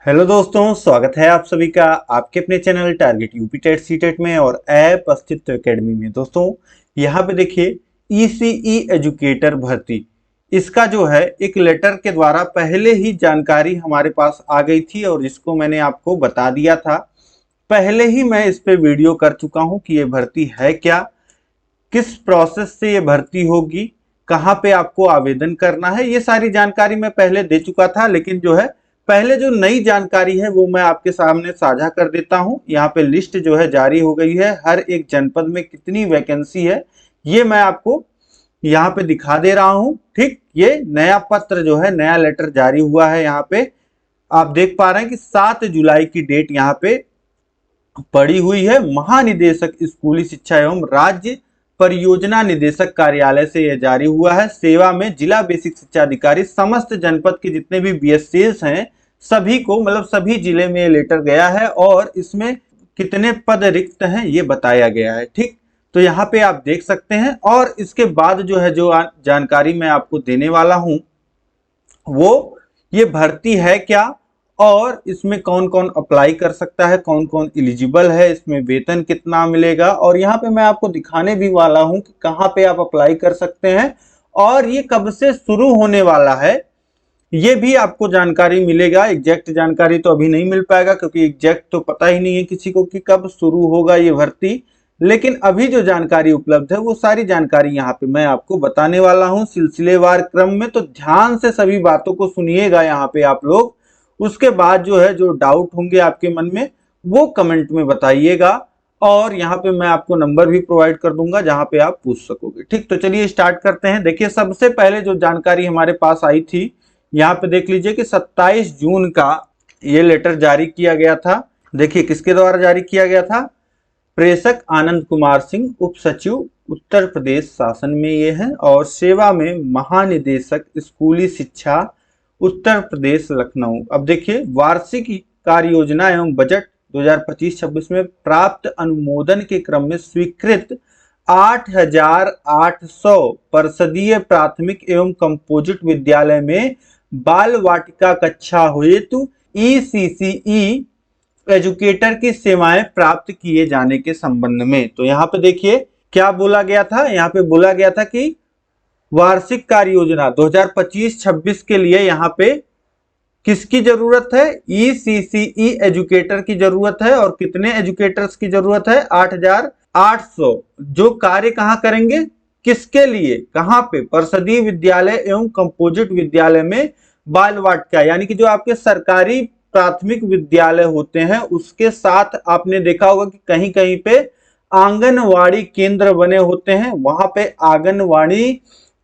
Hello दोस्तों, स्वागत है आप सभी का आपके अपने channel target UP TET C TET में और ऐप अस्तित्व एकेडमी में। दोस्तों यहाँ पे देखिए ईसीई एजुकेटर भर्ती, इसका जो है एक लेटर के द्वारा पहले ही जानकारी हमारे पास आ गई थी और जिसको मैंने आपको बता दिया था। पहले ही मैं इस पे वीडियो कर चुका हूँ कि ये भर्ती है क्या, किस प्रोसेस से ये भर्ती होगी, कहाँ पे आपको आवेदन करना है, ये सारी जानकारी मैं पहले दे चुका था। लेकिन जो है पहले जो नई जानकारी है वो मैं आपके सामने साझा कर देता हूँ। यहाँ पे लिस्ट जो है जारी हो गई है, हर एक जनपद में कितनी वैकेंसी है ये मैं आपको यहाँ पे दिखा दे रहा हूँ। ठीक, ये नया पत्र जो है, नया लेटर जारी हुआ है। यहाँ पे आप देख पा रहे हैं कि 7 जुलाई की डेट यहाँ पे पड़ी हुई है। महानिदेशक स्कूली शिक्षा एवं राज्य परियोजना निदेशक कार्यालय से यह जारी हुआ है। सेवा में जिला बेसिक शिक्षा अधिकारी समस्त जनपद के जितने भी बीएससीज हैं सभी को, मतलब सभी जिले में ये लेटर गया है और इसमें कितने पद रिक्त हैं ये बताया गया है। ठीक, तो यहाँ पे आप देख सकते हैं। और इसके बाद जो है जो जानकारी मैं आपको देने वाला हूं वो ये भर्ती है क्या और इसमें कौन कौन अप्लाई कर सकता है, कौन कौन एलिजिबल है, इसमें वेतन कितना मिलेगा, और यहाँ पे मैं आपको दिखाने भी वाला हूं कि कहाँ पे आप अप्लाई कर सकते हैं और ये कब से शुरू होने वाला है ये भी आपको जानकारी मिलेगा। एग्जैक्ट जानकारी तो अभी नहीं मिल पाएगा क्योंकि एग्जैक्ट तो पता ही नहीं है किसी को कि कब शुरू होगा ये भर्ती। लेकिन अभी जो जानकारी उपलब्ध है वो सारी जानकारी यहाँ पे मैं आपको बताने वाला हूँ सिलसिलेवार क्रम में। तो ध्यान से सभी बातों को सुनिएगा यहाँ पे आप लोग। उसके बाद जो है जो डाउट होंगे आपके मन में वो कमेंट में बताइएगा और यहाँ पे मैं आपको नंबर भी प्रोवाइड कर दूंगा जहाँ पे आप पूछ सकोगे। ठीक, तो चलिए स्टार्ट करते हैं। देखिए सबसे पहले जो जानकारी हमारे पास आई थी यहाँ पे देख लीजिए कि 27 जून का ये लेटर जारी किया गया था। देखिए किसके द्वारा जारी किया गया था, प्रेषक आनंद कुमार सिंह, उप सचिव उत्तर प्रदेश शासन में ये है, और सेवा में महानिदेशक स्कूली शिक्षा उत्तर प्रदेश लखनऊ। अब देखिए वार्षिक कार्य योजना एवं बजट 2025-26 में प्राप्त अनुमोदन के क्रम में स्वीकृत 8,800 परिषदीय प्राथमिक एवं कंपोजिट विद्यालय में बाल वाटिका कक्षा हेतु ईसीसीई एजुकेटर की सेवाएं प्राप्त किए जाने के संबंध में। तो यहाँ पे देखिए क्या बोला गया था, यहाँ पे बोला गया था कि वार्षिक कार्य योजना 2025-26 के लिए यहाँ पे किसकी जरूरत है, ईसीसीई एजुकेटर की जरूरत है। और कितने एजुकेटर्स की जरूरत है, 8,800, जो कार्य कहाँ करेंगे, किसके लिए, कहाँ पे, परिषदीय विद्यालय एवं कंपोजिट विद्यालय में बाल वाटिका, यानी कि जो आपके सरकारी प्राथमिक विद्यालय होते हैं उसके साथ आपने देखा होगा कि कहीं कहीं पे आंगनवाड़ी केंद्र बने होते हैं। वहां पे आंगनवाड़ी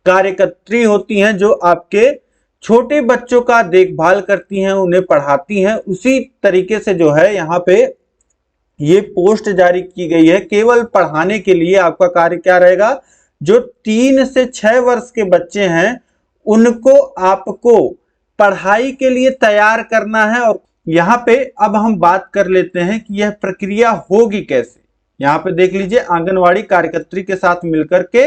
कार्यकर्त्री होती हैं जो आपके छोटे बच्चों का देखभाल करती हैं, उन्हें पढ़ाती हैं। उसी तरीके से जो है यहाँ पे ये पोस्ट जारी की गई है। केवल पढ़ाने के लिए आपका कार्य क्या रहेगा, जो 3 से 6 वर्ष के बच्चे हैं उनको आपको पढ़ाई के लिए तैयार करना है। और यहाँ पे अब हम बात कर लेते हैं कि यह प्रक्रिया होगी कैसे। यहाँ पे देख लीजिए आंगनवाड़ी कार्यकर्त्री के साथ मिलकर के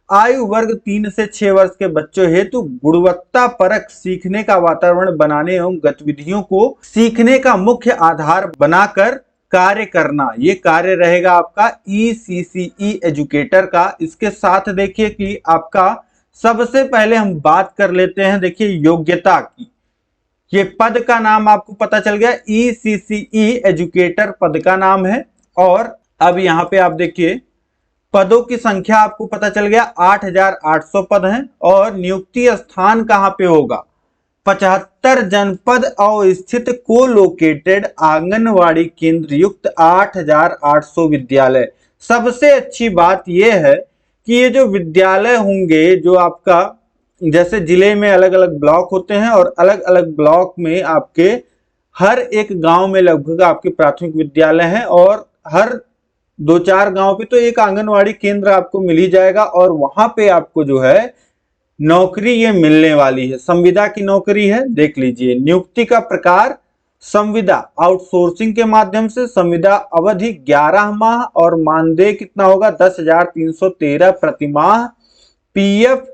आयु वर्ग 3 से 6 वर्ष के बच्चों हेतु गुणवत्ता परक सीखने का वातावरण बनाने एवं गतिविधियों को सीखने का मुख्य आधार बनाकर कार्य करना, ये कार्य रहेगा आपका ईसीसीई एजुकेटर का। इसके साथ देखिए कि आपका सबसे पहले हम बात कर लेते हैं, देखिए योग्यता की। ये पद का नाम आपको पता चल गया, ईसीसीई एजुकेटर पद का नाम है। और अब यहाँ पे आप देखिए पदों की संख्या आपको पता चल गया, 8,800 पद हैं। और नियुक्ति स्थान कहाँ पे होगा, 75 जनपद अवस्थित को लोकेटेड आंगनवाड़ी केंद्र युक्त 8,800 विद्यालय। सबसे अच्छी बात यह है कि ये जो विद्यालय होंगे, जो आपका जैसे जिले में अलग अलग ब्लॉक होते हैं और अलग अलग ब्लॉक में आपके हर एक गांव में लगभग आपके प्राथमिक विद्यालय हैं और हर 2-4 गांव पे तो एक आंगनवाड़ी केंद्र आपको मिल ही जाएगा। और वहां पे आपको जो है नौकरी ये मिलने वाली है, संविदा की नौकरी है। देख लीजिए नियुक्ति का प्रकार संविदा आउटसोर्सिंग के माध्यम से, संविदा अवधि 11 माह और मानदेय कितना होगा, 10,313 प्रतिमाह, पीएफ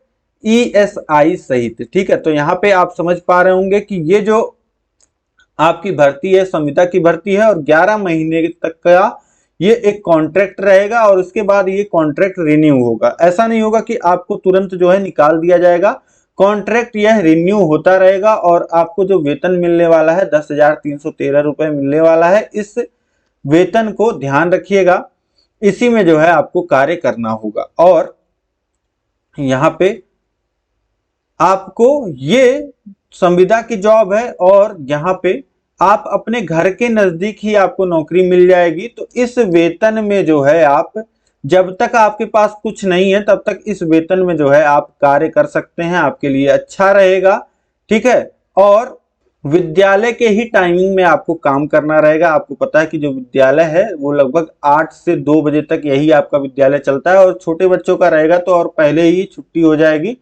ईएसआई सहित। ठीक है, तो यहाँ पे आप समझ पा रहे होंगे कि ये जो आपकी भर्ती है, संविदा की भर्ती है, और 11 महीने तक का ये एक कॉन्ट्रैक्ट रहेगा और उसके बाद ये कॉन्ट्रैक्ट रिन्यू होगा। ऐसा नहीं होगा कि आपको तुरंत जो है निकाल दिया जाएगा, कॉन्ट्रैक्ट यह रिन्यू होता रहेगा और आपको जो वेतन मिलने वाला है 10,313 रुपए मिलने वाला है। इस वेतन को ध्यान रखिएगा, इसी में जो है आपको कार्य करना होगा। और यहाँ पे आपको ये संविदा की जॉब है और यहाँ पे आप अपने घर के नजदीक ही आपको नौकरी मिल जाएगी। तो इस वेतन में जो है आप, जब तक आपके पास कुछ नहीं है तब तक इस वेतन में जो है आप कार्य कर सकते हैं, आपके लिए अच्छा रहेगा, ठीक है। और विद्यालय के ही टाइमिंग में आपको काम करना रहेगा। आपको पता है कि जो विद्यालय है वो लगभग 8 से 2 बजे तक यही आपका विद्यालय चलता है, और छोटे बच्चों का रहेगा तो और पहले ही छुट्टी हो जाएगी,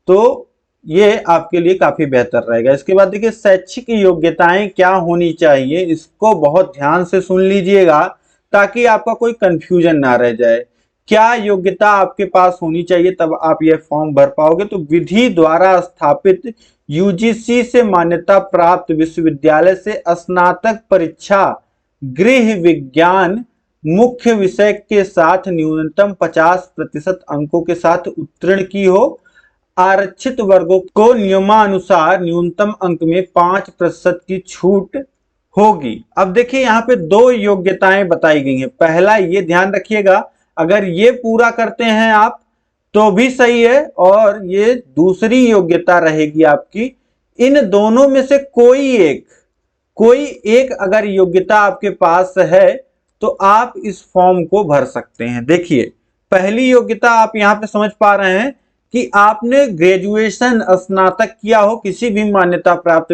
तो ये आपके लिए काफी बेहतर रहेगा। इसके बाद देखिए शैक्षिक योग्यताएं क्या होनी चाहिए, इसको बहुत ध्यान से सुन लीजिएगा ताकि आपका कोई कंफ्यूजन ना रह जाए। क्या योग्यता आपके पास होनी चाहिए तब आप ये फॉर्म भर पाओगे? तो विधि द्वारा स्थापित यूजीसी से मान्यता प्राप्त विश्वविद्यालय से स्नातक परीक्षा गृह विज्ञान मुख्य विषय के साथ न्यूनतम 50% अंकों के साथ उत्तीर्ण की हो। आरक्षित वर्गों को नियमानुसार न्यूनतम अंक में 5% की छूट होगी। अब देखिए यहाँ पे 2 योग्यताएं बताई गई हैं। पहला ये ध्यान रखिएगा, अगर ये पूरा करते हैं आप तो भी सही है, और ये दूसरी योग्यता रहेगी आपकी, इन दोनों में से कोई एक अगर योग्यता आपके पास है तो आप इस फॉर्म को भर सकते हैं। देखिए पहली योग्यता आप यहां पे समझ पा रहे हैं कि आपने ग्रेजुएशन स्नातक किया हो किसी भी मान्यता प्राप्त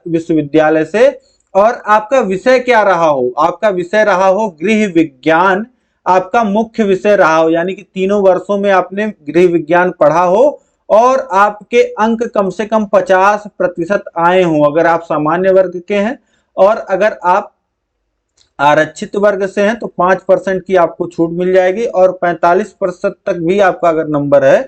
विश्वविद्यालय से, और आपका विषय क्या रहा हो, आपका विषय रहा हो गृह विज्ञान, आपका मुख्य विषय रहा हो, यानी कि तीनों वर्षों में आपने गृह विज्ञान पढ़ा हो और आपके अंक कम से कम 50% आए हो अगर आप सामान्य वर्ग के हैं, और अगर आप आरक्षित वर्ग से हैं तो 5% की आपको छूट मिल जाएगी, और 45% तक भी आपका अगर नंबर है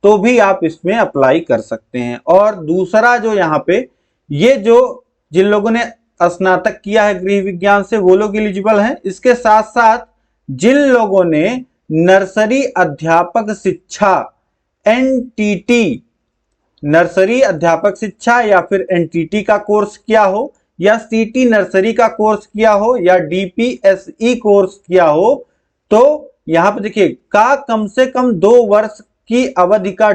तो भी आप इसमें अप्लाई कर सकते हैं। और दूसरा जो यहाँ पे, ये जो जिन लोगों ने स्नातक किया है गृह विज्ञान से वो लोग एलिजिबल हैं। इसके साथ साथ जिन लोगों ने नर्सरी अध्यापक शिक्षा एनटीटी, नर्सरी अध्यापक शिक्षा या फिर एनटीटी का कोर्स किया हो, या सीटी नर्सरी का कोर्स किया हो, या डीपीएसई कोर्स किया हो, तो यहां पर देखिए का कम से कम 2 वर्ष की अवधि का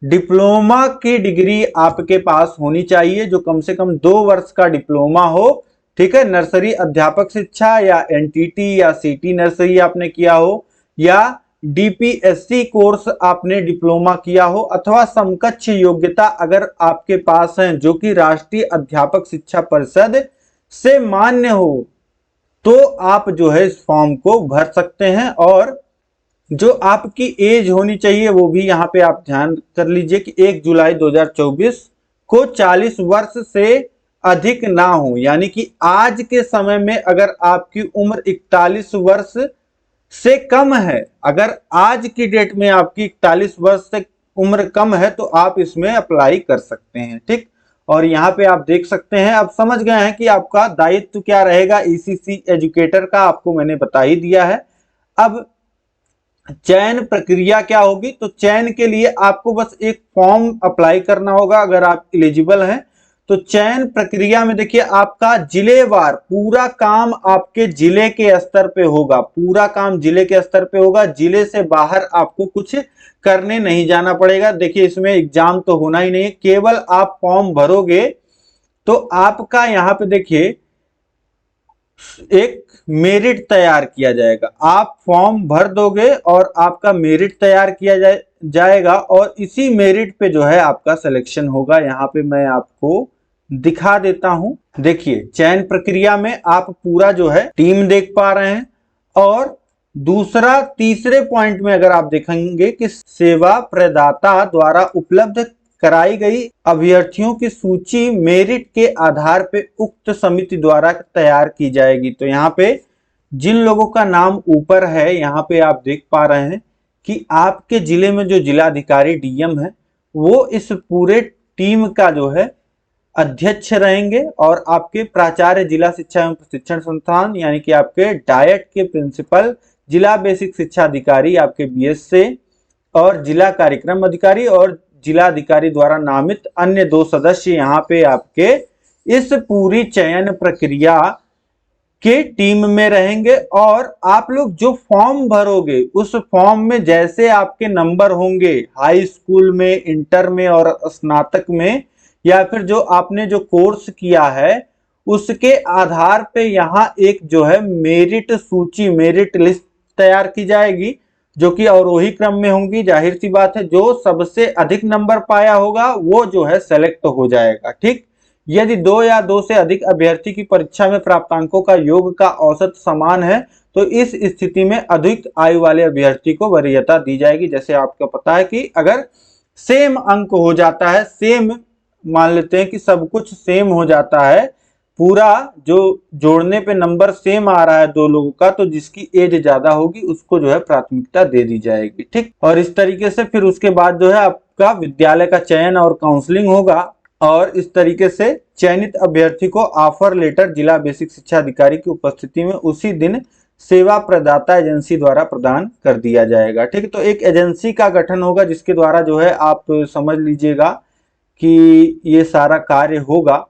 डिप्लोमा की डिग्री आपके पास होनी चाहिए, जो कम से कम 2 वर्ष का डिप्लोमा हो, ठीक है। नर्सरी अध्यापक शिक्षा या एनटीटी या सीटी नर्सरी आपने किया हो, या डीपीएससी कोर्स आपने डिप्लोमा किया हो, अथवा समकक्ष योग्यता अगर आपके पास है जो कि राष्ट्रीय अध्यापक शिक्षा परिषद से मान्य हो, तो आप जो है इस फॉर्म को भर सकते हैं। और जो आपकी एज होनी चाहिए वो भी यहाँ पे आप ध्यान कर लीजिए कि 1 जुलाई 2024 को 40 वर्ष से अधिक ना हो, यानी कि आज के समय में अगर आपकी उम्र 41 वर्ष से कम है, अगर आज की डेट में आपकी 41 वर्ष से उम्र कम है तो आप इसमें अप्लाई कर सकते हैं, ठीक। और यहाँ पे आप देख सकते हैं, अब समझ गए हैं कि आपका दायित्व क्या रहेगा ईसीसी एजुकेटर का, आपको मैंने बता ही दिया है। अब चयन प्रक्रिया क्या होगी, तो चयन के लिए आपको बस एक फॉर्म अप्लाई करना होगा अगर आप एलिजिबल हैं। तो चयन प्रक्रिया में देखिए आपका जिलेवार पूरा काम आपके जिले के स्तर पे होगा, पूरा काम जिले के स्तर पे होगा, जिले से बाहर आपको कुछ करने नहीं जाना पड़ेगा। देखिए इसमें एग्जाम तो होना ही नहीं है, केवल आप फॉर्म भरोगे तो आपका यहाँ पे देखिए एक मेरिट तैयार किया जाएगा। आप फॉर्म भर दोगे और आपका मेरिट तैयार किया जाएगा और इसी मेरिट पे जो है आपका सिलेक्शन होगा। यहाँ पे मैं आपको दिखा देता हूं। देखिए चयन प्रक्रिया में आप पूरा जो है टीम देख पा रहे हैं, और दूसरा तीसरे पॉइंट में अगर आप देखेंगे कि सेवा प्रदाता द्वारा उपलब्ध कराई गई अभ्यर्थियों की सूची मेरिट के आधार पे उक्त समिति द्वारा तैयार की जाएगी। तो यहाँ पे जिन लोगों का नाम ऊपर है यहाँ पे आप देख पा रहे हैं कि आपके जिले में जो जिलाधिकारी डीएम है वो इस पूरे टीम का जो है अध्यक्ष रहेंगे और आपके प्राचार्य जिला शिक्षा एवं प्रशिक्षण संस्थान यानी कि आपके डायट के प्रिंसिपल, जिला बेसिक शिक्षा अधिकारी आपके बीएस से, और जिला कार्यक्रम अधिकारी और जिला अधिकारी द्वारा नामित अन्य 2 सदस्य यहाँ पे आपके इस पूरी चयन प्रक्रिया के टीम में रहेंगे। और आप लोग जो फॉर्म भरोगे उस फॉर्म में जैसे आपके नंबर होंगे हाई स्कूल में, इंटर में और स्नातक में, या फिर जो आपने जो कोर्स किया है उसके आधार पे यहाँ एक जो है मेरिट सूची, मेरिट लिस्ट तैयार की जाएगी, जो कि अवरोही क्रम में होंगी। जाहिर सी बात है जो सबसे अधिक नंबर पाया होगा वो जो है सेलेक्ट हो जाएगा। ठीक, यदि 2 या 2 से अधिक अभ्यर्थी की परीक्षा में प्राप्तांकों का योग का औसत समान है तो इस स्थिति में अधिक आयु वाले अभ्यर्थी को वरीयता दी जाएगी। जैसे आपको पता है कि अगर सेम अंक हो जाता है, सेम मान लेते हैं कि सब कुछ सेम हो जाता है, पूरा जो जोड़ने पे नंबर सेम आ रहा है 2 लोगों का, तो जिसकी एज ज्यादा होगी उसको जो है प्राथमिकता दे दी जाएगी। ठीक, और इस तरीके से फिर उसके बाद जो है आपका विद्यालय का चयन और काउंसलिंग होगा और इस तरीके से चयनित अभ्यर्थी को ऑफर लेटर जिला बेसिक शिक्षा अधिकारी की उपस्थिति में उसी दिन सेवा प्रदाता एजेंसी द्वारा प्रदान कर दिया जाएगा। ठीक, तो एक एजेंसी का गठन होगा जिसके द्वारा जो है आप समझ लीजिएगा कि ये सारा कार्य होगा।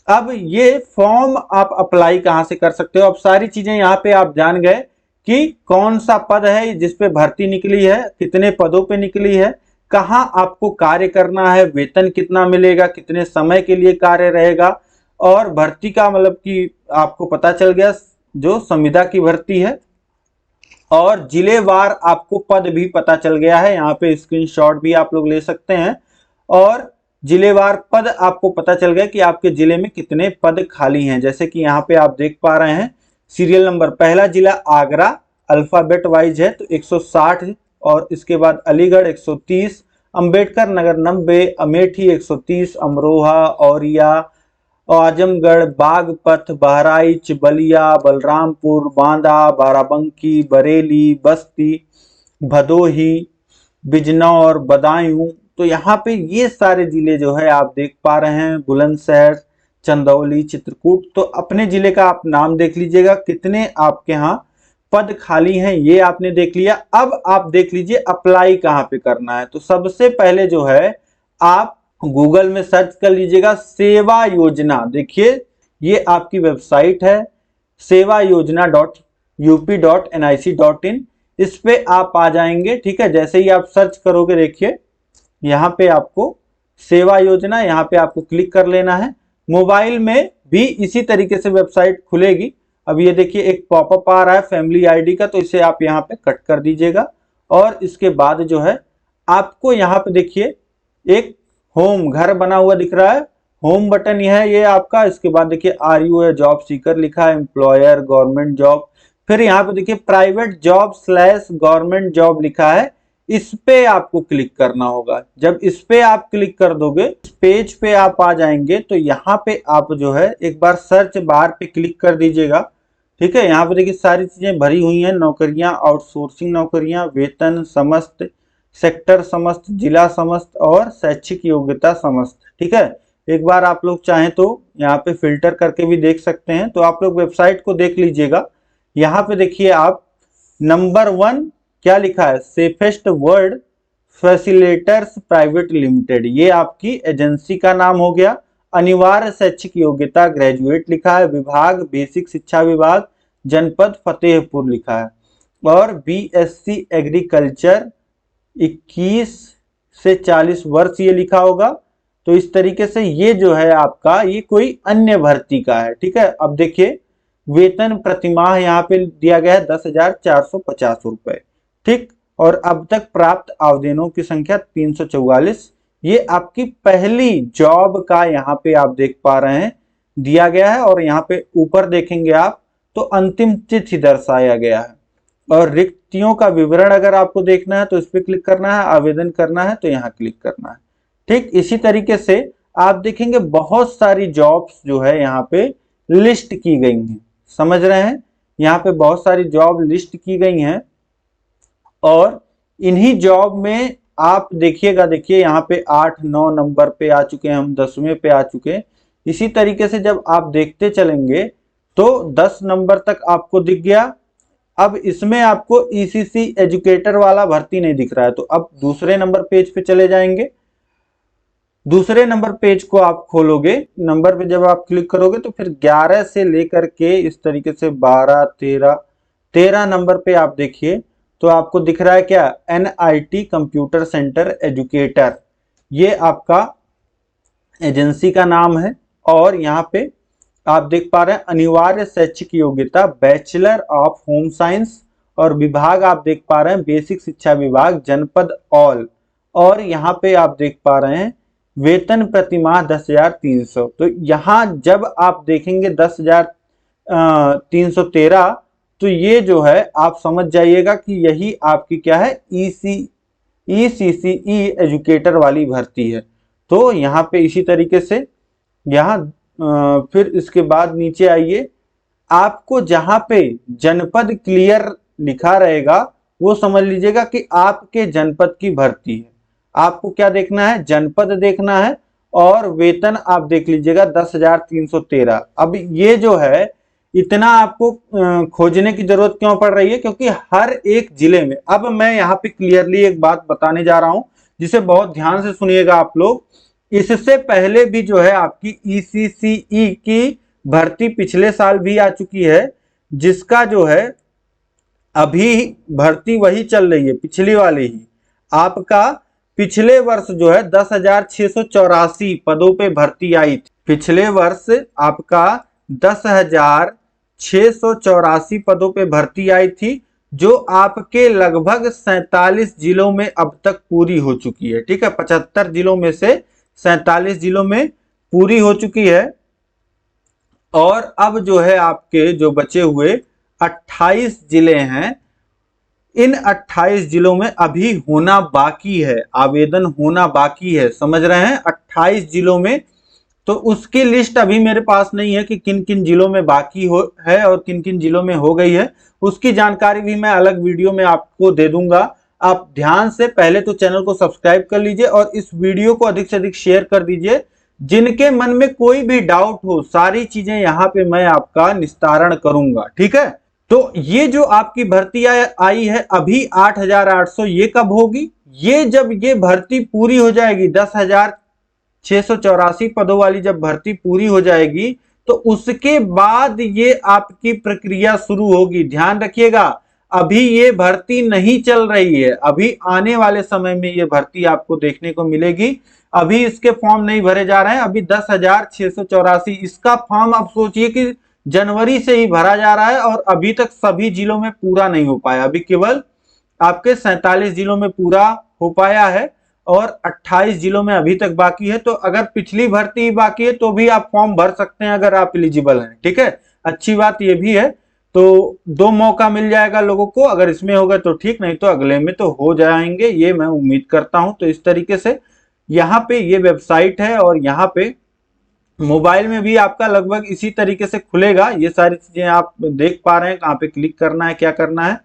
अब ये फॉर्म आप अप्लाई कहां से कर सकते हो, अब सारी चीजें यहाँ पे आप जान गए कि कौन सा पद है जिसपे भर्ती निकली है, कितने पदों पे निकली है, कहां आपको कार्य करना है, वेतन कितना मिलेगा, कितने समय के लिए कार्य रहेगा, और भर्ती का मतलब कि आपको पता चल गया जो संविदा की भर्ती है, और जिलेवार आपको पद भी पता चल गया है। यहाँ पे स्क्रीनशॉट भी आप लोग ले सकते हैं, और जिलेवार पद आपको पता चल गया कि आपके जिले में कितने पद खाली हैं। जैसे कि यहाँ पे आप देख पा रहे हैं सीरियल नंबर, पहला जिला आगरा अल्फाबेट वाइज है तो 160, और इसके बाद अलीगढ़ 130, अंबेडकर नगर 90, अमेठी 130, अमरोहा, औरिया, आजमगढ़, बागपत, बहराइच, बलिया, बलरामपुर, बांदा, बाराबंकी, बरेली, बस्ती, भदोही, बिजनौर, बदायूं, तो यहाँ पे ये सारे जिले जो है आप देख पा रहे हैं, बुलंदशहर, चंदौली, चित्रकूट। तो अपने जिले का आप नाम देख लीजिएगा कितने आपके यहाँ पद खाली हैं, ये आपने देख लिया। अब आप देख लीजिए अप्लाई कहाँ पे करना है। तो सबसे पहले जो है आप गूगल में सर्च कर लीजिएगा सेवा योजना। देखिए ये आपकी वेबसाइट है sevaYojana.up.nic.in, इस पे आप आ जाएंगे। ठीक है, जैसे ही आप सर्च करोगे देखिए यहाँ पे आपको सेवा योजना, यहाँ पे आपको क्लिक कर लेना है। मोबाइल में भी इसी तरीके से वेबसाइट खुलेगी। अब ये देखिए एक पॉपअप आ रहा है फैमिली आईडी का, तो इसे आप यहाँ पे कट कर दीजिएगा, और इसके बाद जो है आपको यहाँ पे देखिए एक होम घर बना हुआ दिख रहा है, होम बटन यह है ये आपका। इसके बाद देखिए are you a job seeker लिखा है, एम्प्लॉयर, गवर्नमेंट जॉब, फिर यहाँ पे देखिए प्राइवेट जॉब / गवर्नमेंट जॉब लिखा है, इस पे आपको क्लिक करना होगा। जब इस पे आप क्लिक कर दोगे इस पेज पे आप आ जाएंगे, तो यहाँ पे आप जो है एक बार सर्च बार पे क्लिक कर दीजिएगा। ठीक है, यहाँ पे देखिए सारी चीजें भरी हुई हैं, नौकरियां, आउटसोर्सिंग नौकरियां, वेतन समस्त, सेक्टर समस्त, जिला समस्त और शैक्षिक योग्यता समस्त। ठीक है, एक बार आप लोग चाहें तो यहाँ पे फिल्टर करके भी देख सकते हैं। तो आप लोग वेबसाइट को देख लीजिएगा। यहाँ पे देखिए आप नंबर 1 क्या लिखा है, safest world facilitators private limited, ये आपकी एजेंसी का नाम हो गया। अनिवार्य शैक्षिक योग्यता ग्रेजुएट लिखा है, विभाग बेसिक शिक्षा विभाग, जनपद फतेहपुर लिखा है, और बीएससी एग्रीकल्चर 21 से 40 वर्ष ये लिखा होगा। तो इस तरीके से ये जो है आपका ये कोई अन्य भर्ती का है। ठीक है, अब देखिए वेतन प्रतिमाह यहाँ पे दिया गया है 10,450 रुपए। ठीक, और अब तक प्राप्त आवेदनों की संख्या 344। ये आपकी पहली जॉब का यहाँ पे आप देख पा रहे हैं दिया गया है, और यहाँ पे ऊपर देखेंगे आप तो अंतिम तिथि दर्शाया गया है। और रिक्तियों का विवरण अगर आपको देखना है तो इस पे क्लिक करना है, आवेदन करना है तो यहाँ क्लिक करना है। ठीक, इसी तरीके से आप देखेंगे बहुत सारी जॉब्स जो है यहाँ पे लिस्ट की गई हैं। समझ रहे हैं, यहाँ पे बहुत सारी जॉब लिस्ट की गई हैं, और इन्हीं जॉब में आप देखिएगा, देखिए यहाँ पे 8-9 नंबर पे आ चुके हैं, हम 10वें पे आ चुके हैं। इसी तरीके से जब आप देखते चलेंगे तो 10 नंबर तक आपको दिख गया। अब इसमें आपको ईसीसी एजुकेटर वाला भर्ती नहीं दिख रहा है, तो अब दूसरे नंबर पेज पे चले जाएंगे। दूसरे नंबर पेज को आप खोलोगे, नंबर पे जब आप क्लिक करोगे तो फिर 11 से लेकर के इस तरीके से 12, 13 नंबर पे आप देखिए तो आपको दिख रहा है क्या, NIT कंप्यूटर सेंटर एजुकेटर, ये आपका एजेंसी का नाम है। और यहाँ पे आप देख पा रहे हैं अनिवार्य शैक्षिक योग्यता बैचलर ऑफ होम साइंस, और विभाग आप देख पा रहे हैं बेसिक शिक्षा विभाग, जनपद ऑल। और यहाँ पे आप देख पा रहे हैं वेतन प्रतिमाह 10,300। तो यहाँ जब आप देखेंगे 10,313, तो ये जो है आप समझ जाइएगा कि यही आपकी क्या है, ECCE एजुकेटर वाली भर्ती है। तो यहाँ पे इसी तरीके से यहाँ फिर इसके बाद नीचे आइए, आपको जहां पे जनपद क्लियर लिखा रहेगा वो समझ लीजिएगा कि आपके जनपद की भर्ती है। आपको क्या देखना है, जनपद देखना है, और वेतन आप देख लीजिएगा 10,313। अब ये जो है इतना आपको खोजने की जरूरत क्यों पड़ रही है, क्योंकि हर एक जिले में, अब मैं यहाँ पे क्लियरली एक बात बताने जा रहा हूं जिसे बहुत ध्यान से सुनिएगा आप लोग। इससे पहले भी जो है आपकी ECCE की भर्ती पिछले साल भी आ चुकी है, जिसका जो है अभी भर्ती वही चल रही है, पिछली वाली ही। आपका पिछले वर्ष जो है 10,684 पदों पे भर्ती आई थी। पिछले वर्ष आपका 10,684 पदों पे भर्ती आई थी, जो आपके लगभग 47 जिलों में अब तक पूरी हो चुकी है। ठीक है, 75 जिलों में से 47 जिलों में पूरी हो चुकी है। और अब जो है आपके जो बचे हुए 28 जिले हैं, इन 28 जिलों में अभी होना बाकी है, आवेदन होना बाकी है, समझ रहे हैं, 28 जिलों में। तो उसकी लिस्ट अभी मेरे पास नहीं है कि किन किन जिलों में बाकी हो है और किन किन जिलों में हो गई है। उसकी जानकारी भी मैं अलग वीडियो में आपको दे दूंगा। आप ध्यान से पहले तो चैनल को सब्सक्राइब कर लीजिए और इस वीडियो को अधिक से अधिक शेयर कर दीजिए। जिनके मन में कोई भी डाउट हो, सारी चीजें यहाँ पे मैं आपका निस्तारण करूंगा। ठीक है, तो ये जो आपकी भर्ती आई है अभी 8,800, ये कब होगी, ये जब ये भर्ती पूरी हो जाएगी, 10,684 पदों वाली जब भर्ती पूरी हो जाएगी, तो उसके बाद ये आपकी प्रक्रिया शुरू होगी। ध्यान रखिएगा, अभी ये भर्ती नहीं चल रही है, अभी आने वाले समय में ये भर्ती आपको देखने को मिलेगी। अभी इसके फॉर्म नहीं भरे जा रहे हैं, अभी 10,684 इसका फॉर्म आप सोचिए कि जनवरी से ही भरा जा रहा है और अभी तक सभी जिलों में पूरा नहीं हो पाया। अभी केवल आपके 47 जिलों में पूरा हो पाया है और 28 जिलों में अभी तक बाकी है। तो अगर पिछली भर्ती बाकी है तो भी आप फॉर्म भर सकते हैं अगर आप एलिजिबल हैं। ठीक है, अच्छी बात ये भी है। तो 2 मौका मिल जाएगा लोगों को, अगर इसमें होगा तो ठीक, नहीं तो अगले में तो हो जाएंगे, ये मैं उम्मीद करता हूं। तो इस तरीके से यहाँ पे ये वेबसाइट है और यहाँ पे मोबाइल में भी आपका लगभग इसी तरीके से खुलेगा। ये सारी चीजें आप देख पा रहे हैं, कहाँ पे क्लिक करना है, क्या करना है।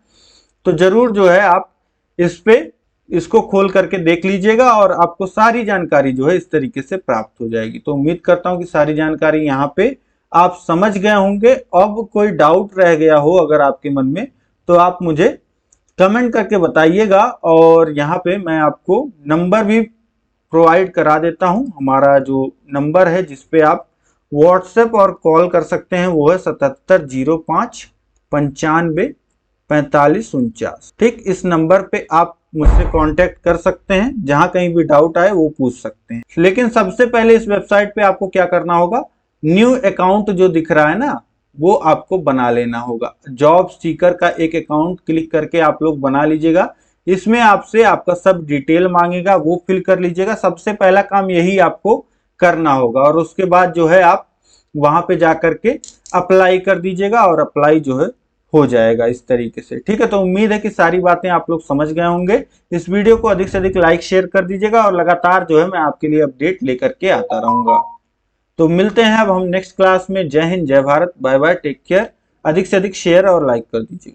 तो जरूर जो है आप इस पे इसको खोल करके देख लीजिएगा और आपको सारी जानकारी जो है इस तरीके से प्राप्त हो जाएगी। तो उम्मीद करता हूं कि सारी जानकारी यहाँ पे आप समझ गए होंगे। अब कोई डाउट रह गया हो अगर आपके मन में, तो आप मुझे कमेंट करके बताइएगा। और यहाँ पे मैं आपको नंबर भी प्रोवाइड करा देता हूं। हमारा जो नंबर है जिसपे आप व्हाट्सएप और कॉल कर सकते हैं वो है 7705 95 45 49। ठीक, इस नंबर पे आप मुझसे कांटेक्ट कर सकते हैं, जहां कहीं भी डाउट आए वो पूछ सकते हैं। लेकिन सबसे पहले इस वेबसाइट पे आपको क्या करना होगा, न्यू अकाउंट जो दिख रहा है ना, वो आपको बना लेना होगा। जॉब सीकर का एक अकाउंट क्लिक करके आप लोग बना लीजिएगा। इसमें आपसे आपका सब डिटेल मांगेगा, वो फिल कर लीजिएगा। सबसे पहला काम यही आपको करना होगा और उसके बाद जो है आप वहां पे जाकर के अप्लाई कर दीजिएगा और अप्लाई जो है हो जाएगा इस तरीके से। ठीक है, तो उम्मीद है कि सारी बातें आप लोग समझ गए होंगे। इस वीडियो को अधिक से अधिक लाइक शेयर कर दीजिएगा और लगातार जो है मैं आपके लिए अपडेट लेकर के आता रहूंगा। तो मिलते हैं अब हम नेक्स्ट क्लास में। जय हिंद, जय Bharat, bye bye, take care. अधिक से अधिक शेयर और लाइक कर दीजिएगा।